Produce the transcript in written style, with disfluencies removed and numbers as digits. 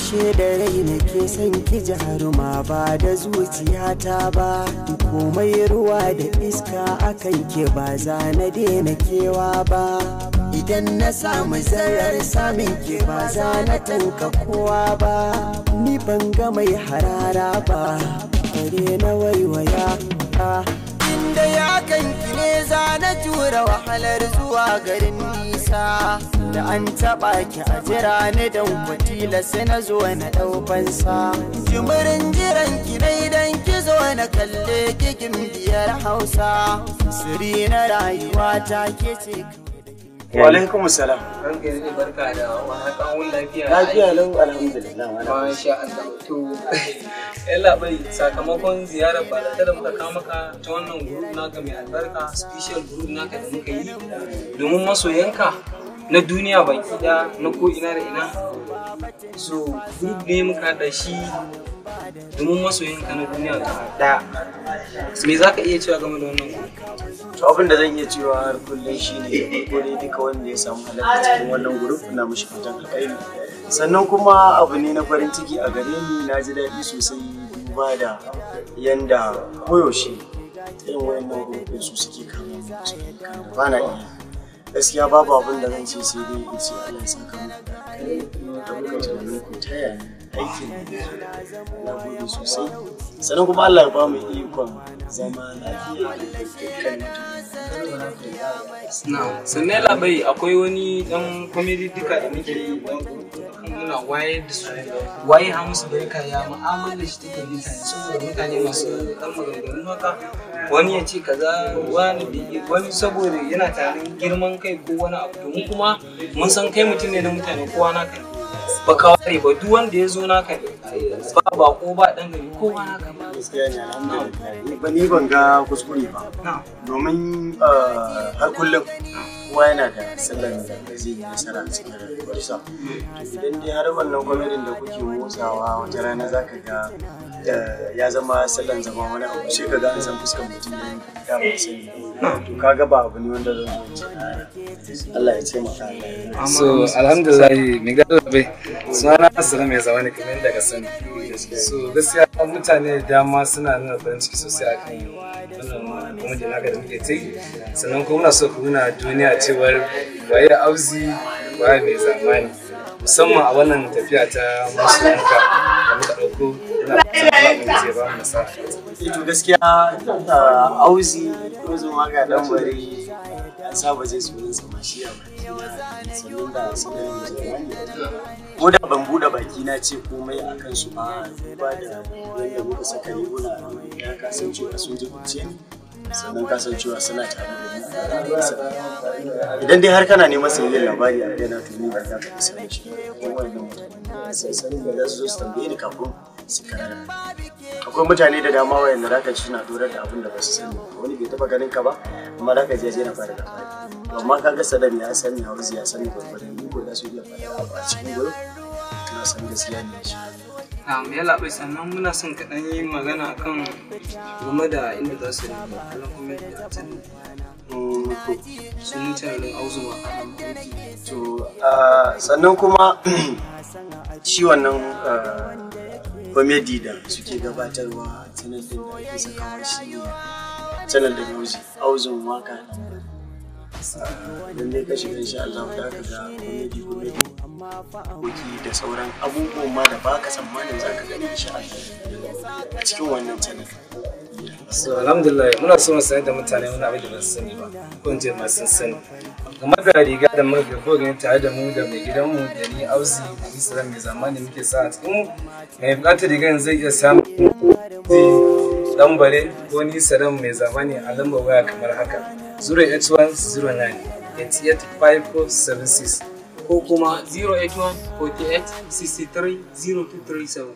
ashe da rai nake son ki jaruma ba da zuciyata ba, komai ruwa da iska akan ke ba za na daina kewa ba, idan na samu zarar samun ke ba za na tanka kowa ba, ni ban ga mai harara ba bare na waiwaya inda ya kanki ne za na jura wahalar zuwa garin nisa, da an taɓa ki a jira ni don kwatila sai na zo na ɗaufansa, jimirin jiran ki na idan ki zo na kalle kikin biyar Hausa, siri na rayuwa ta ke ce. Wa alaikum salam. Ranka ne barka da wani lafiya. Lafiya lau alhamdulillah. Masha Allah. To yalla bai sakamakon ziyarar balata da muka kawo maka ta wannan group naka mai albarka, special group naka da muka yi domin masoyanka na duniya baki da na ko ina da ina. So group ne muka da shi domin masoyanka na duniya gaba daya. Me za ka iya cewa game da wannan group? To abin da zan iya cewa har kullum shine ko dai duka wanda ya samu halarta cikin wannan group na mishi fatan alkhairi. Sannan kuma abu ne na farin ciki a gare ni, na ji daɗi sosai duba da yanda koyaushe irin wayannan group su suke kama mu da ba na iya. Gaskiya babu abin da zan ce sai dai in ce Allah ya saka mu da muka tunanin ku taya aikin na gode sosai. Sannan kuma Allah ya ba mu ikon zama lafiya da dukkan sannan labai akwai wani dan comedy duka da muke yi muna wayar da su waye ha musu barka ya mu'amala shi take mutane saboda mutane masu dan maganganun haka wani ya ce kaza wani saboda yana tarin girman kai ko wani abu domin kuma mun san kai mutum ne na mutane kowa naka ba kawai ba duk wanda ya zo naka ba bako ba dan gari kowa naka ba. Gaskiya ne alhamdulillah ni ban ga kuskure ba domin har kullum kowa yana da sallar da zai yi nasara a cikin rayuwarsa. Idan dai har wannan gwamnatin da kuke motsawa wata rana za ka ga ya zama sallan zama wani abu sai ka ga an san fuskar mutum ne da ba sani to kaga ba abu ne wanda zan zo Allah ya taimaka Allah. So alhamdulillah mai gado bai suna asira mai zama ne kamar yadda ka sani. So gaskiya mutane da dama suna nuna farin ciki sosai akan wannan kuma da naka da muke ta yi, sannan kuma muna so ku nuna duniya cewar waye auzi waye mai zamani musamman a wannan tafiya ta masu yanka da muka ɗauko ina fatan zai ba mu nasara. To gaskiya auzi ko zuma ga dan bare an saba zai sunan sama shi a baki sannan da sanar da zamani ko da ban bude baki na ce komai akan su ba duba da yadda muka saka riguna ya kasancewa sun ji kuce sannan kasancewa suna tare da ni idan dai har kana neman sanin labari a kaina to ni ba za ka isa shi wannan mutane sai sanin da za su zo su tambaye ni kafin su karara. Akwai mutane da dama wayanda zaka ci suna dorar da abin da ba su sani wani bai taba ganin ka ba amma zaka je na fara labari amma kaga Saddam ya sani Hausa ya sani babban ni ko da su iya fara a cikin gurin na san gaskiya ne shi. Ya labai sannan muna son ka dan yi magana akan game da inda za su yi kallon comedy a can sun mutanen auzuwa to sannan kuma shi wannan comedy da suke gabatarwa channel din da ake sakawa shi channel da auzun waka don dai ka shiga insha Allah da ka ga comedy koki da sauran abubuwan ma da baka tsammanin za ka gani insha Allah a cikin wannan channel. So alhamdulillah muna so mu sanar da mutane muna abin da ba su sani ba ko in ce ma sun sani game da riga da muka ko gani tare da mu da mai gidanmu da ni auzi da Isra mai zamani muke sa a cikin mai bukatar rigar zai iya samun dan bare ko ni Saddam mai zamani a lambar waya kamar haka 08109 885476 ko kuma 081 48 63 0237.